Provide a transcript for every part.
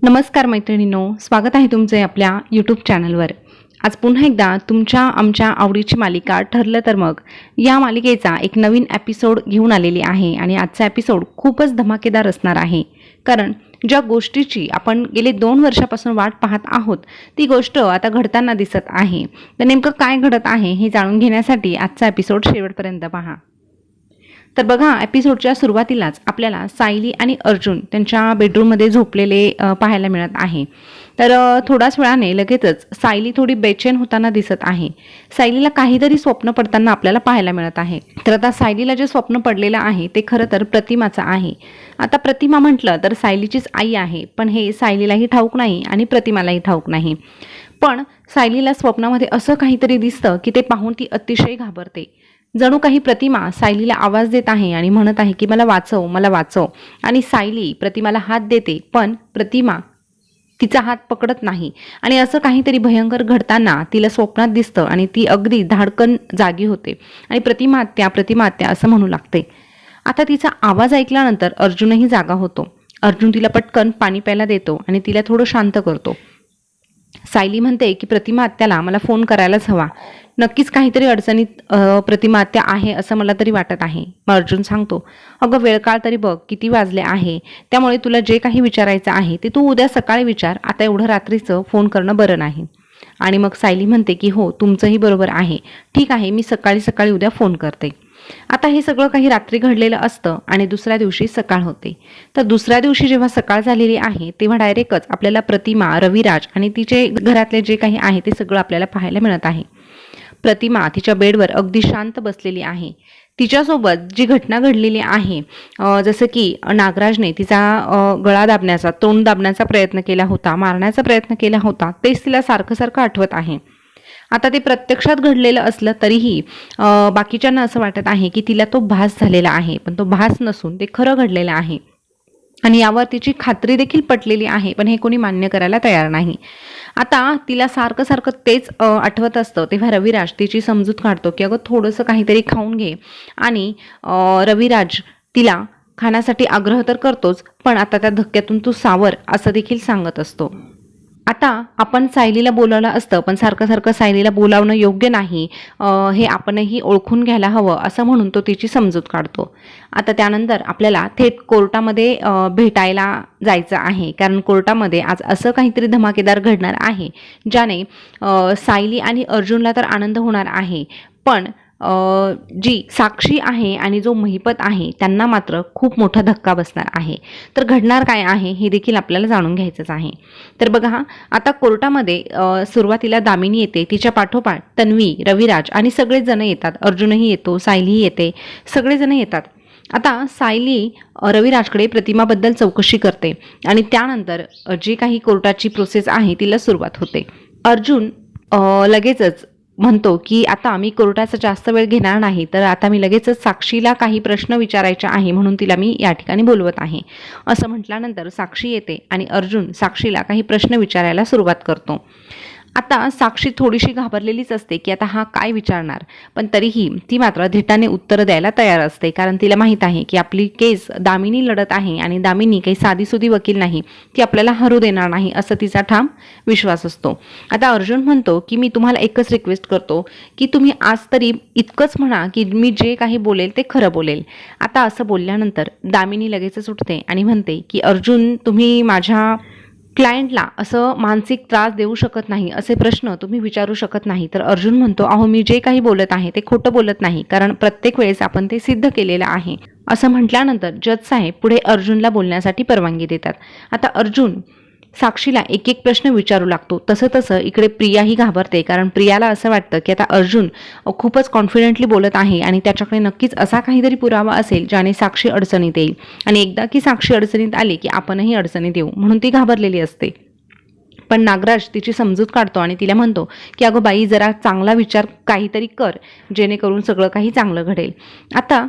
नमस्कार मैत्रिणींनो, स्वागत आहे तुमचे आपल्या यूट्यूब चॅनलवर। आज पुन्हा एकदा तुमच्या आमच्या आवडीची मालिका ठरलं तर मग या मालिकेचा एक नवीन एपिसोड घेऊन आलेली आहे आणि आजचा एपिसोड खूपच धमाकेदार असणार आहे। कारण ज्या गोष्टीची आपण गेले 2 वर्षापासून वाट पाहत आहोत ती गोष्ट आता घडताना दिसत आहे। तर नेमकं काय घडत आहे हे जाणून घेण्यासाठी आजचा एपिसोड शेवटपर्यंत पहा। तर बघा, एपिसोडच्या सुरुवातीलाच आपल्याला सायली आणि अर्जुन त्यांच्या बेडरूममध्ये झोपलेले पाहायला मिळत आहे। तर थोड्याच वेळाने लगेचच सायली थोडी बेचैन होताना दिसत आहे। सायलीला काहीतरी स्वप्न पडताना आपल्याला पाहायला मिळत आहे। तर आता सायलीला जे स्वप्न पडलेलं आहे ते खरं तर प्रतिमाचं आहे। आता प्रतिमा म्हटलं तर सायलीचीच आई आहे, पण हे सायलीलाही ठाऊक नाही आणि प्रतिमालाही ठाऊक नाही। पण सायलीला स्वप्नामध्ये असं काहीतरी दिसतं की ते पाहून ती अतिशय घाबरते। जणू काही प्रतिमा सायलीला आवाज देत आहे आणि म्हणत आहे की मला वाचव, मला वाचव। आणि सायली प्रतिमाला हात देते, पण प्रतिमा तिचा हात पकडत नाही। आणि असं काहीतरी भयंकर घडताना तिला स्वप्नात दिसतं आणि ती अगदी धाडकन जागी होते आणि प्रतिमा आत्या असं म्हणू लागते। आता तिचा आवाज ऐकल्यानंतर अर्जुनही जागा होतो। अर्जुन तिला पटकन पाणी प्यायला देतो आणि तिला थोडं शांत करतो। सायली म्हणते की प्रतिमा आत्याला मला फोन करायलाच हवा, नक्कीच काहीतरी अडचणीत प्रतिमा आत्या आहे असं मला तरी वाटत आहे। मग अर्जुन सांगतो, अगं वेळ काळ तरी बघ, किती वाजले आहे, त्यामुळे तुला जे काही विचारायचं आहे ते तू उद्या सकाळी विचार, आता एवढं रात्रीचं फोन करणं बरं नाही। आणि मग सायली म्हणते की हो, तुमचंही बरोबर आहे, ठीक आहे, मी सकाळी उद्या फोन करते। आता हे सगळं काही रात्री घडलेलं असतं आणि दुसऱ्या दिवशी सकाळ होते। तर दुसऱ्या दिवशी जेव्हा सकाळ झालेली आहे तेव्हा डायरेक्टच आपल्याला प्रतिमा, रविराज आणि तिचे घरातले जे काही आहे ते सगळं आपल्याला पाहायला मिळत आहे। प्रतिमा तिच्या बेडवर अगदी शांत बसलेली आहे। तिच्यासोबत जी घटना घडलेली आहे, जसं की नागराजने तिचा गळा दाबण्याचा, तोंड दाबण्याचा प्रयत्न केला होता, मारण्याचा प्रयत्न केला होता, तेच तिला सारखं आठवत आहे। आता ते प्रत्यक्षात घडलेलं असलं तरीही बाकीच्यांना असं वाटत आहे की तिला तो भास झालेला आहे, पण तो भास नसून ते खरं घडलेलं आहे आणि यावर तिची खात्री देखील पटलेली आहे, पण हे कोणी मान्य करायला तयार नाही। आता तिला सारखं तेच आठवत असतं। तेव्हा रविराज तिची समजूत काढतो की अगं थोडंसं काहीतरी खाऊन घे, आणि रविराज तिला खाण्यासाठी आग्रह तर करतोच, पण आता त्या धक्क्यातून तू सावर असं देखील सांगत असतो। आता आपण सायलीला बोलावलं असतं, पण सारखं सायलीला बोलावणं योग्य नाही, हे आपणही ओळखून घ्यायला हवं असं म्हणून तो तिची समजूत काढतो। आता त्यानंतर आपल्याला थेट कोर्टामध्ये भेटायला जायचं आहे, कारण कोर्टामध्ये आज असं काहीतरी धमाकेदार घडणार आहे ज्याने सायली आणि अर्जुनला तर आनंद होणार आहे, पण जी साक्षी आहे आणि जो महिपत आहे त्यांना मात्र खूप मोठा धक्का बसणार आहे। तर घडणार काय आहे हे देखील आपल्याला जाणून घ्यायचंच आहे। तर बघा, आता कोर्टामध्ये सुरुवातीला दामिनी येते, तिच्या पाठोपाठ तन्वी, रविराज आणि सगळेच जण येतात। अर्जुनही येतो, सायलीही येते, सगळेजण येतात। आता सायली रविराजकडे प्रतिमाबद्दल चौकशी करते आणि त्यानंतर जी काही कोर्टाची प्रोसेस आहे तिला सुरुवात होते। अर्जुन लगेचच म्हणतो की आता मी कोर्टाचा जास्त वेळ घेणार नाही, तर आता मी लगेचच साक्षीला काही प्रश्न विचारायचे आहे, म्हणून तिला मी या ठिकाणी बोलवत आहे असं म्हटल्यानंतर साक्षी येते आणि अर्जुन साक्षीला काही प्रश्न विचारायला सुरुवात करतो। आता साक्षी थोडीशी घाबरलेलीच असते की आता हा काय विचारणार, पण तरीही ती मात्र धिटाने उत्तर द्यायला तयार असते, कारण तिला माहीत आहे की आपली केस दामिनी लढत आहे आणि दामिनी काही साधीसुधी वकील नाही, ती आपल्याला हरू देणार नाही असं तिचा ठाम विश्वास असतो। आता अर्जुन म्हणतो की मी तुम्हाला एकच रिक्वेस्ट करतो की तुम्ही आज तरी इतकंच म्हणा की मी जे काही बोलेल ते खरं बोलेल। आता असं बोलल्यानंतर दामिनी लगेचच उठते आणि म्हणते की अर्जुन, तुम्ही माझ्या क्लायंटला असं मानसिक त्रास देऊ शकत नाही, असे प्रश्न तुम्ही विचारू शकत नाही। तर अर्जुन म्हणतो, अहो मी जे काही बोलत आहे ते खोटं बोलत नाही, कारण प्रत्येक वेळेस आपण ते सिद्ध केलेलं आहे असं म्हटल्यानंतर जज साहेब पुढे अर्जुनला बोलण्यासाठी परवानगी देतात। आता अर्जुन साक्षीला एक प्रश्न विचारू लागतो। तसं इकडे प्रियाही घाबरते, कारण प्रियाला असं वाटतं की आता अर्जुन खूपच कॉन्फिडेंटली बोलत आहे आणि त्याच्याकडे नक्कीच असा काहीतरी पुरावा असेल ज्याने साक्षी अडचणीत येईल, आणि एकदा की साक्षी अडचणीत आली की आपणही अडचणीत येऊ, म्हणून ती घाबरलेली असते। पण नागराज तिची समजूत काढतो आणि तिला म्हणतो की अगं बाई, जरा चांगला विचार काहीतरी कर, जेणेकरून सगळं काही चांगलं घडेल। आता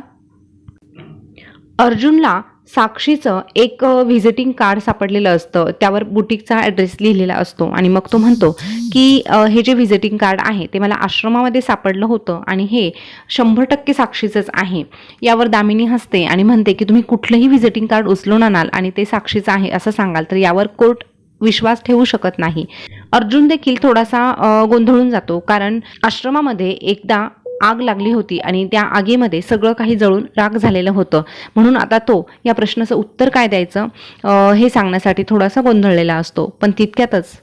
अर्जुनला साक्षीचं एक व्हिजिटिंग कार्ड सापडलेलं असतं, त्यावर बुटीकचा ॲड्रेस लिहिलेला असतो आणि मग तो म्हणतो की हे जे व्हिजिटिंग कार्ड आहे ते मला आश्रमामध्ये सापडलं होतं आणि हे 100% साक्षीचंच आहे। यावर दामिनी हसते आणि म्हणते की तुम्ही कुठलंही व्हिजिटिंग कार्ड उचलून आणाल आणि ते साक्षीचं आहे असं सांगाल तर यावर कोर्ट विश्वास ठेवू शकत नाही. अर्जुन देखील थोडासा गोंधळून जातो, कारण आश्रमामध्ये एकदा आग लागली होती आणि त्या आगीमध्ये सगळं काही जळून राख झालेलं होतं. म्हणून आता तो या प्रश्नाचं उत्तर काय द्यायचं हे सांगण्यासाठी थोडासा गोंधळलेला असतो. पण तितक्यातच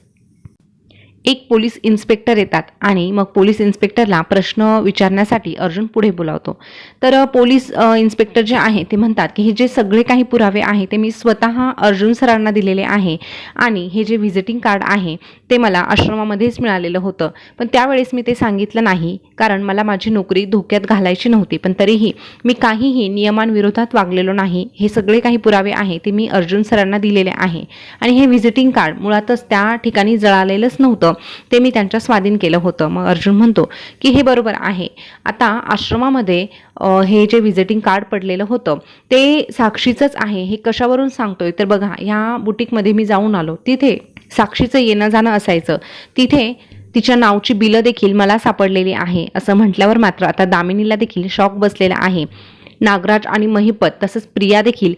एक पोलीस इन्स्पेक्टर येतात आणि मग पोलीस इन्स्पेक्टरला प्रश्न विचारण्यासाठी अर्जुन पुढे बोलावतो. तर पोलीस इन्स्पेक्टर जे आहे ते म्हणतात की हे जे सगळे काही पुरावे आहे ते मी स्वतः अर्जुन सरांना दिलेले आहे आणि हे जे व्हिजिटिंग कार्ड आहे ते मला आश्रमामध्येच मिळालेलं होतं. पण त्यावेळेस मी ते सांगितलं नाही, कारण मला माझी नोकरी धोक्यात घालायची नव्हती. पण तरीही मी काहीही नियमांविरोधात वागलेलो नाही. हे सगळे काही पुरावे आहे ते मी अर्जुन सरांना दिलेले आहे आणि हे व्हिजिटिंग कार्ड मुळातच त्या ठिकाणी जळालेलंच नव्हतं, ते मी त्यांच्या स्वाधीन केलं होतं. मग अर्जुन म्हणतो की हे बरोबर आहे. आता आश्रमामध्ये हे जे व्हिजिटिंग कार्ड पडलेलं होतं ते साक्षीचंच आहे. हे कशावरून सांगतोय तर बघा, ह्या बुटीकमध्ये मी जाऊन आलो, तिथे साक्षीचं येणं जाणं असायचं. तिथे तिच्या नावची बिलं देखील मला सापडलेली आहे. असं म्हटल्यावर मात्र आता दामिनीला देखील शॉक बसलेला आहे. नागराज आणि महिपत तसंच प्रिया देखील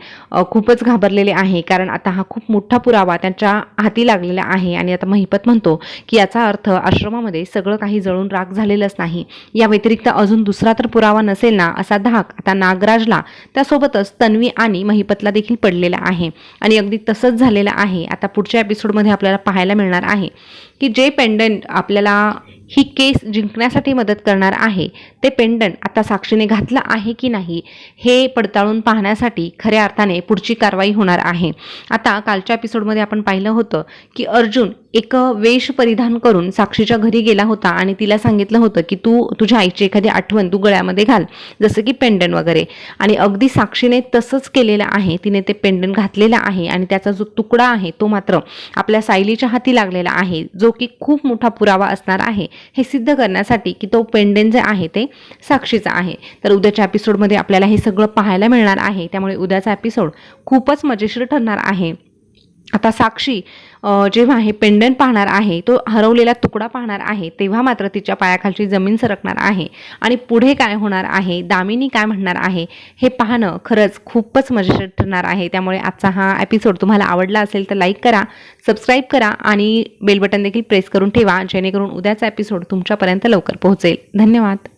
खूपच घाबरलेले आहे, कारण आता हा खूप मोठा पुरावा त्यांच्या हाती लागलेला आहे. आणि आता महिपत म्हणतो की याचा अर्थ आश्रमामध्ये सगळं काही जळून राख झालेलंच नाही, या व्यतिरिक्त अजून दुसरा तर पुरावा नसेल ना, असा धाक आता नागराजला त्यासोबतच तन्वी आणि महिपतला देखील पडलेला आहे. आणि अगदी तसंच झालेलं आहे. आता पुढच्या एपिसोडमध्ये आपल्याला पाहायला मिळणार आहे की जे पेंडंट आपल्याला ही केस जिंकण्यासाठी मदत करणार आहे ते पेंडंट आता साक्षीने घातलं आहे की नाही हे पडताळून पाहण्यासाठी खऱ्या अर्थाने पुढची कारवाई होणार आहे. आता कालच्या एपिसोडमध्ये आपण पाहिलं होतं की अर्जुन एक वेश परिधान करून साक्षीच्या घरी गेला होता आणि तिला सांगितलं होतं की तू तुझ्या आईची एखादी आठवण तू गळ्यामध्ये घाल, जसं की पेंडंट वगैरे. आणि अगदी साक्षीने तसंच केलेलं आहे. तिने ते पेंडंट घातलेलं आहे आणि त्याचा जो तुकडा आहे तो मात्र आपल्या सायलीच्या हाती लागलेला आहे, जो की खूप मोठा पुरावा असणार आहे हे सिद्ध करण्यासाठी की तो पेंडंट जे आहे ते साक्षीचा आहे. तर उद्याच्या एपिसोडमध्ये आपल्याला हे सगळं पाहायला मिळणार आहे. त्यामुळे उद्याचा एपिसोड खूपच मजेशीर ठरणार आहे. आता साक्षी जेव्हा हे पेंडंट पाहणार आहे, तो हरवलेला तुकडा पाहणार आहे, तेव्हा मात्र तिच्या पायाखालची जमीन सरकणार आहे. आणि पुढे काय होणार आहे, दामिनी काय म्हणणार आहे हे पाहणं खरंच खूपच मजेशीर ठरणार आहे. त्यामुळे आजचा हा एपिसोड तुम्हाला आवडला असेल तर लाईक करा, सबस्क्राईब करा आणि बेल बटन देखील प्रेस करून ठेवा, जेणेकरून उद्याचा एपिसोड तुमच्यापर्यंत लवकर पोहोचेल. धन्यवाद.